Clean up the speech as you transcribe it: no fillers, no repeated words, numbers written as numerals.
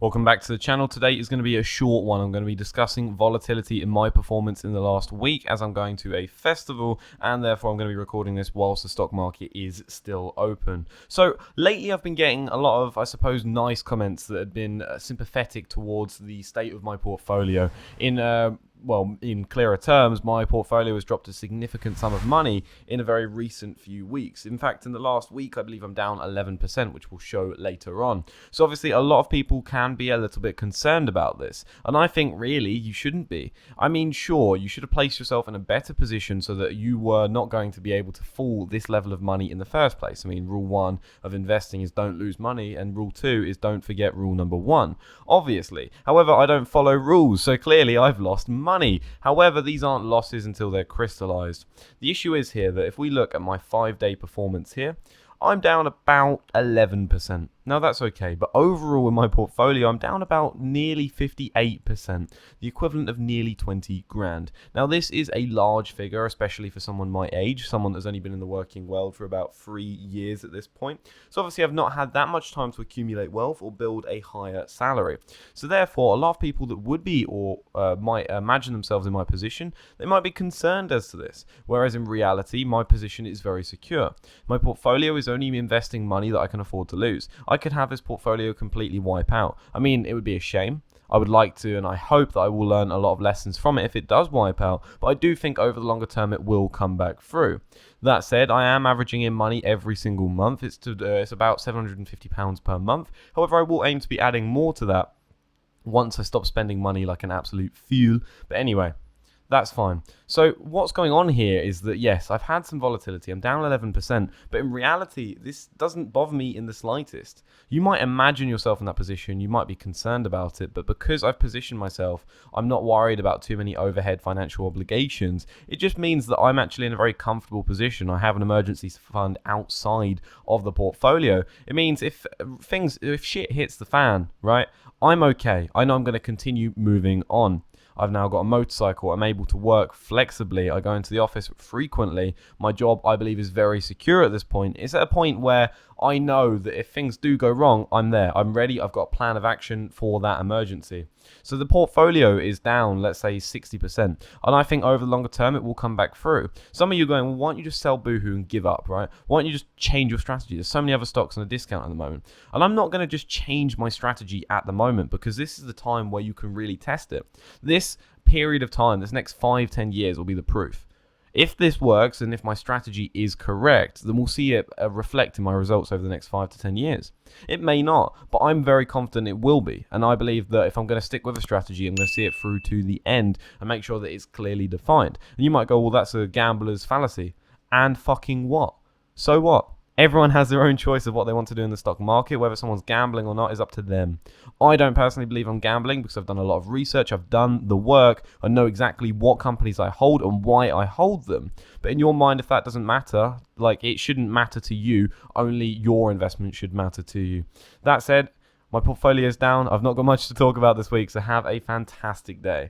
Welcome back to the channel. Today is going to be a short one. I'm going to be discussing volatility in my performance in the last week as I'm going to a festival, and therefore I'm going to be recording this whilst the stock market is still open. So lately I've been getting a lot of, I suppose, nice comments that have been sympathetic towards the state of my portfolio. In clearer terms, my portfolio has dropped a significant sum of money in a very recent few weeks. In fact, in the last week, I believe I'm down 11%, which we'll show later on. So obviously, a lot of people can be a little bit concerned about this. And I think, really, you shouldn't be. I mean, sure, you should have placed yourself in a better position so that you were not going to be able to fall this level of money in the first place. I mean, rule 1 of investing is don't lose money, and rule 2 is don't forget rule number 1, obviously. However, I don't follow rules, so clearly I've lost money. However, these aren't losses until they're crystallized. The issue is here that if we look at my 5-day performance here, I'm down about 11%. Now that's okay, but overall in my portfolio, I'm down about nearly 58%, the equivalent of nearly 20 grand. Now this is a large figure, especially for someone my age, someone that's only been in the working world for about 3 years at this point. So obviously I've not had that much time to accumulate wealth or build a higher salary. So therefore, a lot of people that would be or might imagine themselves in my position, they might be concerned as to this. Whereas in reality, my position is very secure. My portfolio is only investing money that I can afford to lose. I could have this portfolio completely wipe out. I mean, it would be a shame. I would like to, and I hope that I will learn a lot of lessons from it if it does wipe out, but I do think over the longer term it will come back through. That said, I am averaging in money every single month. It's about £750 per month. However, I will aim to be adding more to that once I stop spending money like an absolute fool. But anyway, that's fine. So what's going on here is that, yes, I've had some volatility. I'm down 11%, but in reality, this doesn't bother me in the slightest. You might imagine yourself in that position. You might be concerned about it, but because I've positioned myself, I'm not worried about too many overhead financial obligations. It just means that I'm actually in a very comfortable position. I have an emergency fund outside of the portfolio. It means if shit hits the fan, right, I'm okay. I know I'm going to continue moving on. I've now got a motorcycle. I'm able to work flexibly. I go into the office frequently. My job, I believe, is very secure at this point. It's at a point where I know that if things do go wrong, I'm there. I'm ready. I've got a plan of action for that emergency. So the portfolio is down, let's say 60%. And I think over the longer term, it will come back through. Some of you are going, well, why don't you just sell Boohoo and give up, right? Why don't you just change your strategy? There's so many other stocks on a discount at the moment. And I'm not going to just change my strategy at the moment because this is the time where you can really test it. This period of time, this next 5-10 years will be the proof. If this works and if my strategy is correct, then we'll see it reflect in my results over the next 5 to 10 years. It may not, but I'm very confident it will be. And I believe that if I'm going to stick with a strategy, I'm going to see it through to the end and make sure that it's clearly defined. And you might go, well, that's a gambler's fallacy. And fucking what? So what? Everyone has their own choice of what they want to do in the stock market. Whether someone's gambling or not is up to them. I don't personally believe I'm gambling because I've done a lot of research. I've done the work. I know exactly what companies I hold and why I hold them. But in your mind, if that doesn't matter, like it shouldn't matter to you, only your investment should matter to you. That said, my portfolio is down. I've not got much to talk about this week, so have a fantastic day.